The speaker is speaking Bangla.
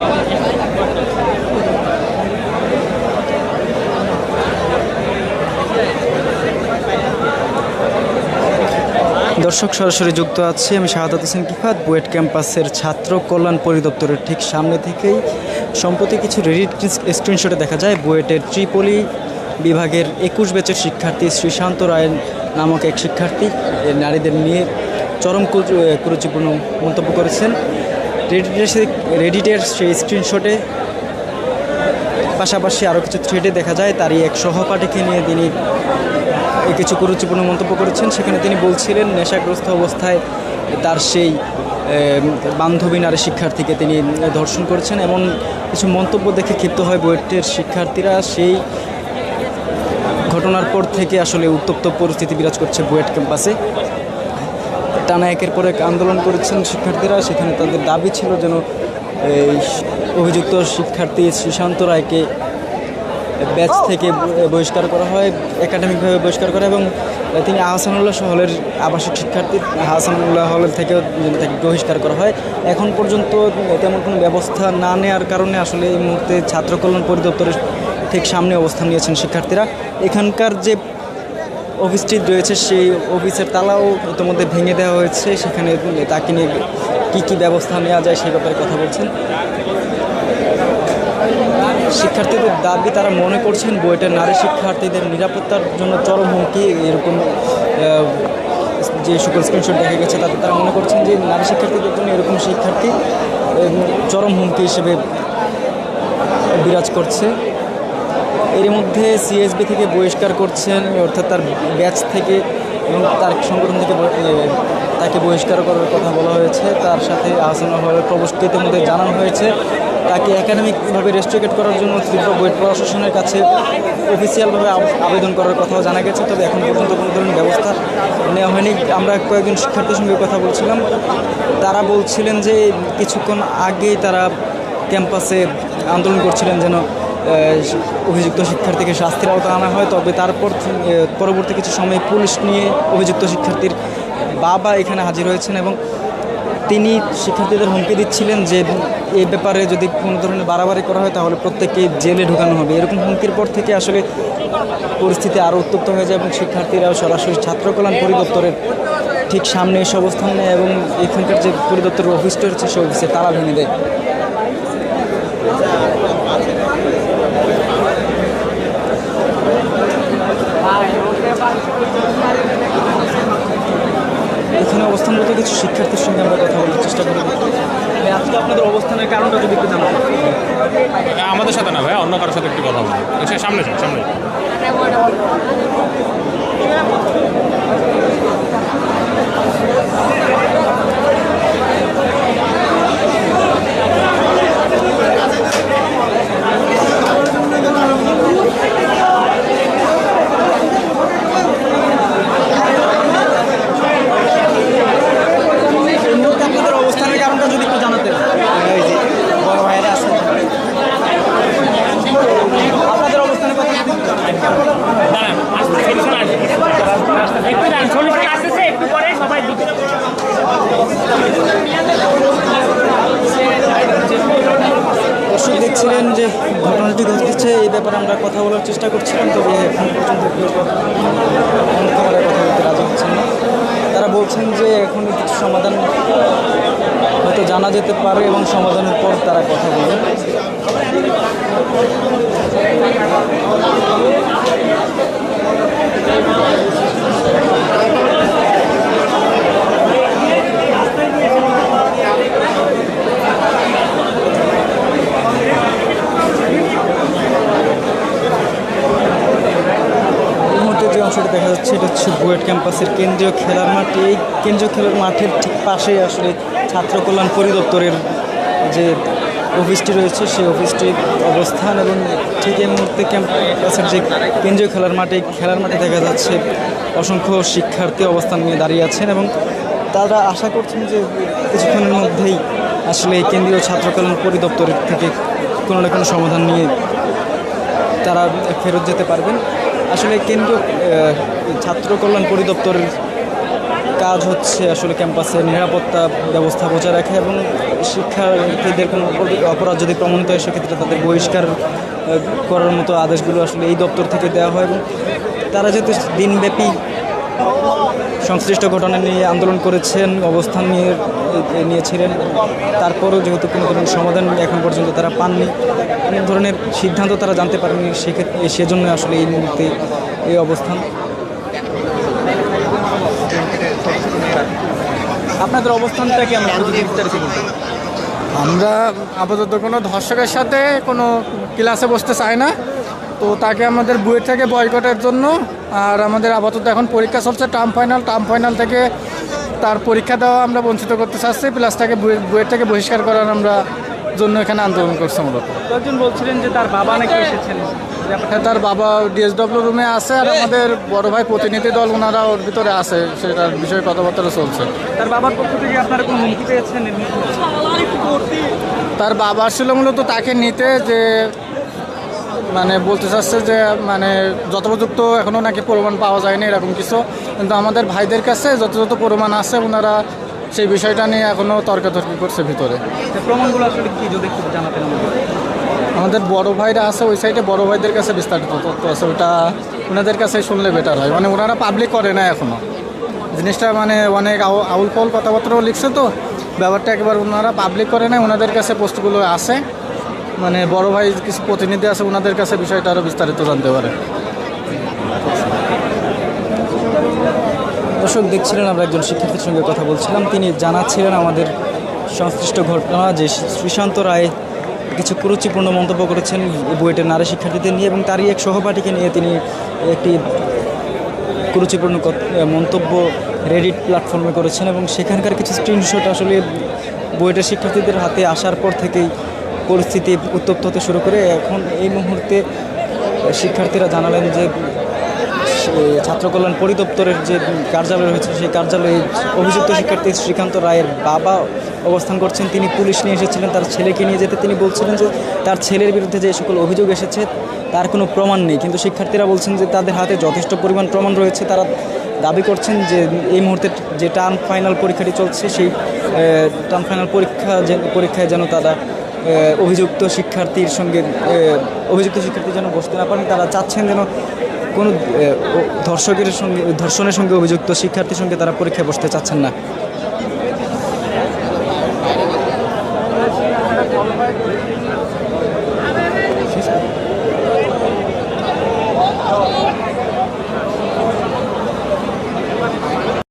দর্শক সরাসরি যুক্ত আছি আমি শাহাদাত হোসেন কিফাত বুয়েট ক্যাম্পাসের ছাত্র কল্যাণ পরিদপ্তরের ঠিক সামনে থেকেই সম্প্রতি কিছু রেডিট স্ক্রিনশটে দেখা যায় বুয়েটের ত্রিপলি বিভাগের 21 ব্যাচের শিক্ষার্থী শ্রীশান্ত রায় নামক এক শিক্ষার্থী নারীদের নিয়ে চরম কুরুচিপূর্ণ মন্তব্য করেছেন। রেডিটের সেই স্ক্রিনশটে পাশাপাশি আরও কিছু থ্রেডে দেখা যায় তারই এক সহপাঠীকে নিয়ে তিনি কিছু কুরুচিপূর্ণ মন্তব্য করেছেন। সেখানে তিনি বলছিলেন নেশাগ্রস্ত অবস্থায় তার সেই বান্ধবী নারী শিক্ষার্থীকে তিনি ধর্ষণ করেছেন। এমন কিছু মন্তব্য দেখে ক্ষিপ্ত হয় বুয়েটের শিক্ষার্থীরা। সেই ঘটনার পর থেকে আসলে উত্তপ্ত পরিস্থিতি বিরাজ করছে বুয়েট ক্যাম্পাসে। টানা একের পর এক আন্দোলন করেছেন শিক্ষার্থীরা। সেখানে তাদের দাবি ছিল যেন অভিযুক্ত শিক্ষার্থী শ্রীশান্ত রায়কে ব্যাচ থেকে বহিষ্কার করা হয়, একাডেমিকভাবে বহিষ্কার করা, এবং তিনি আহসানুল্লাহ হলের আবাসিক শিক্ষার্থী আহসানুল্লাহ হলের থেকেও তাকে বহিষ্কার করা হয়। এখন পর্যন্ত তেমন কোনো ব্যবস্থা না নেওয়ার কারণে আসলে এই মুহূর্তে ছাত্র কল্যাণ পরিদপ্তরের ঠিক সামনে অবস্থান নিয়েছেন শিক্ষার্থীরা। এখানকার যে অফিসটি রয়েছে সেই অফিসের তালাও ইতিমধ্যে ভেঙে দেওয়া হয়েছে। সেখানে তাকে নিয়ে কী ব্যবস্থা নেওয়া যায় সেই ব্যাপারে কথা বলছেন শিক্ষার্থীদের দাবি। তারা মনে করছেন বুয়েটের নারী শিক্ষার্থীদের নিরাপত্তার জন্য চরম হুমকি। এরকম যে সকল স্ক্রিনশট দেখা গেছে তাতে তারা মনে করছেন যে নারী শিক্ষার্থীদের জন্য এরকম শিক্ষার্থী চরম হুমকি হিসেবে বিরাজ করছে। এর মধ্যে সিএসবি থেকে বহিষ্কার করছেন, অর্থাৎ তার ব্যাচ থেকে এবং তার সংগঠন থেকে তাকে বহিষ্কার করার কথা বলা হয়েছে। তার সাথে আহসানুল্লাহ হলের প্রবেশকৃতের মধ্যে জানানো হয়েছে তাকে একাডেমিকভাবে রেস্ট্রিকেট করার জন্য তীব্র বুয়েট প্রশাসনের কাছে অফিসিয়ালভাবে আবেদন করার কথাও জানা গেছে। তবে এখন পর্যন্ত কোনো ধরনের ব্যবস্থা নেওয়া হয়নি। আমরা কয়েকজন শিক্ষার্থীর সঙ্গে কথা বলছিলাম, তারা বলছিলেন যে কিছুক্ষণ আগেই তারা ক্যাম্পাসে আন্দোলন করছিলেন যেন অভিযুক্ত শিক্ষার্থীকে শাস্তির আওতায় আনা হয়। তবে তারপর পরবর্তী কিছু সময় পুলিশ নিয়ে অভিযুক্ত শিক্ষার্থীর বাবা এখানে হাজির হয়েছেন এবং তিনি শিক্ষার্থীদের হুমকি দিচ্ছিলেন যে এই ব্যাপারে যদি কোনো ধরনের বাড়াবাড়ি করা হয় তাহলে প্রত্যেককে জেলে ঢোকানো হবে। এরকম হুমকির পর থেকে আসলে পরিস্থিতি আরও উত্তপ্ত হয়ে যায় এবং শিক্ষার্থীরাও সরাসরি ছাত্র কল্যাণ পরিদপ্তরের ঠিক সামনে এসে অবস্থান নেয় এবং এখানকার যে পরিদপ্তরের অফিসটা রয়েছে সেই অফিসে তালা ভেঙে দেয়। এখানে অবস্থানরত কিছু শিক্ষার্থীর সঙ্গে আমরা কথা বলার চেষ্টা করি। আজকে আপনাদের অবস্থানের কারণটা যদি একটু জানান। আমাদের সাথে না ভাই, অন্য কারোর সাথে একটু কথা বলবো। সামনে সামনে দেখছিলেন যে ঘটনাটি ঘটছে, এই ব্যাপারে আমরা কথা বলার চেষ্টা করছিলাম। তবে এখন পর্যন্ত কথা বলতে রাজি হচ্ছেন না। তারা বলছেন যে এখন কিছু সমাধান হয়তো জানা যেতে পারে এবং সমাধানের পর তারা কথা বলবেন। অংশটা দেখা যাচ্ছে এটা হচ্ছে বুয়েট ক্যাম্পাসের কেন্দ্রীয় খেলার মাঠ। এই কেন্দ্রীয় খেলার মাঠের ঠিক পাশেই আসলে ছাত্র কল্যাণ পরিদপ্তরের যে অফিসটি রয়েছে সেই অফিসটির অবস্থান এবং ঠিক এই মুহূর্তে ক্যাম্পাসের যে কেন্দ্রীয় খেলার মাঠে দেখা যাচ্ছে অসংখ্য শিক্ষার্থী অবস্থান নিয়ে দাঁড়িয়ে আছেন এবং তারা আশা করছেন যে কিছুক্ষণের মধ্যেই আসলে এই কেন্দ্রীয় ছাত্র কল্যাণ পরিদপ্তরের থেকে কোনো না কোনো সমাধান নিয়ে তারা ফেরত যেতে পারবেন। আসলে কেন্দ্রীয় ছাত্র কল্যাণ পরিদপ্তরের কাজ হচ্ছে আসলে ক্যাম্পাসের নিরাপত্তা ব্যবস্থা বজায় রাখা এবং শিক্ষার্থীদের কোনো অপরাধ যদি প্রমাণিত হয় সেক্ষেত্রে তাদের বহিষ্কার করার মতো আদেশগুলো আসলে এই দপ্তর থেকে দেওয়া হয় এবং তারা যেহেতু দিনব্যাপী সংশ্লিষ্ট ঘটনা নিয়ে আন্দোলন করেছেন, অবস্থান নিয়েছিলেন, তারপরেও যেহেতু কোনো ধরনের সমাধান এখন পর্যন্ত তারা পাননি, অনেক ধরনের সিদ্ধান্ত তারা জানতে পারেননি, সেজন্য আসলে এই মুহূর্তে এই অবস্থান। আপনাদের অবস্থানটা কি আমরা বিস্তারিত বলতে? আমরা আপাতত কোনো ধর্ষকের সাথে কোনো ক্লাসে বসতে চাই না, তো তাকে আমাদের বুয়েট থেকে বয়কটের জন্য, আর আমাদের আপাতত এখন পরীক্ষা চলছে টার্ম ফাইনাল থেকে তার পরীক্ষা দেওয়া আমরা বঞ্চিত করতে চাচ্ছি, প্লাস তাকে বুয়েট থেকে বহিষ্কার করার আমরা জন্য এখানে আন্দোলন করছে মূলত। একজন বলছিলেন যে তার বাবা নাকি এসেছেন। হ্যাঁ, তার বাবা ডিএসডব্লিউ রুমে আছে, আর আমাদের বড় ভাই প্রতিনিধি দল ওনারা ওর ভিতরে আছে, সেটার বিষয়ে কথাবার্তা চলছে। তার বাবার পক্ষ থেকে আপনারা কোনো হুমকি পেয়েছেন? তার বাবা ছিল মূলত তাকে নিতে, যে মানে বলতে চাচ্ছে যে মানে যথোপযুক্ত এখনও নাকি প্রমাণ পাওয়া যায়নি এরকম কিছু, কিন্তু আমাদের ভাইদের কাছে যত প্রমাণ আছে ওনারা সেই বিষয়টা নিয়ে এখনও তর্কাতর্কি করছে ভিতরে। প্রমাণগুলো আসলে কি যদি একটু জানাতেন আমাদের বড় ভাইরা আছে ওই সাইডে, বড় ভাইদের কাছে বিস্তারিত তথ্য আছে, ওটা ওনাদের কাছে শুনলে বেটার হয়। মানে ওনারা পাবলিক করে না এখনও জিনিসটা, মানে অনেক আউল ফাউল কথাবার্তাও লিখছে, তো ব্যাপারটা একেবারে ওনারা পাবলিক করে না, ওনাদের কাছে পোস্টগুলো আছে, মানে বড় ভাই কিছু প্রতিনিধি আছে ওনাদের কাছে বিষয়টা আরও বিস্তারিত জানতে পারে। দর্শক দেখছিলেন, আমরা একজন শিক্ষার্থীর সঙ্গে কথা বলছিলাম, তিনি জানাচ্ছিলেন আমাদের সংশ্লিষ্ট ঘটনা যে শ্রীশান্ত রায় কিছু কুরুচিপূর্ণ মন্তব্য করেছেন বুয়েটের নারী শিক্ষার্থীদের নিয়ে এবং তারই এক সহপাঠীকে নিয়ে তিনি একটি কুরুচিপূর্ণ মন্তব্য রেডিট প্ল্যাটফর্মে করেছেন এবং সেখানকার কিছু স্ক্রিনশট আসলে বুয়েটের শিক্ষার্থীদের হাতে আসার পর থেকেই পরিস্থিতি উত্তপ্ত হতে শুরু করে। এখন এই মুহূর্তে শিক্ষার্থীরা জানালেন যে ছাত্র কল্যাণ পরিদপ্তরের যে কার্যালয় রয়েছে সেই কার্যালয়ে অভিযুক্ত শিক্ষার্থী শ্রীকান্ত রায়ের বাবা অবস্থান করছেন। তিনি পুলিশ নিয়ে এসেছিলেন তার ছেলেকে নিয়ে যেতে। তিনি বলছিলেন যে তার ছেলের বিরুদ্ধে যে সকল অভিযোগ এসেছে তার কোনো প্রমাণ নেই, কিন্তু শিক্ষার্থীরা বলছেন যে তাদের হাতে যথেষ্ট পরিমাণ প্রমাণ রয়েছে। তারা দাবি করছেন যে এই মুহূর্তে যে টার্ম ফাইনাল পরীক্ষাটি চলছে সেই টার্ম ফাইনাল পরীক্ষায় যেন তারা অভিযুক্ত শিক্ষার্থী যেন বসতে না পারেন। তারা চাচ্ছেন যেন কোনো ধর্ষণের সঙ্গে অভিযুক্ত শিক্ষার্থীর সঙ্গে তারা পরীক্ষায় বসতে চাচ্ছেন না।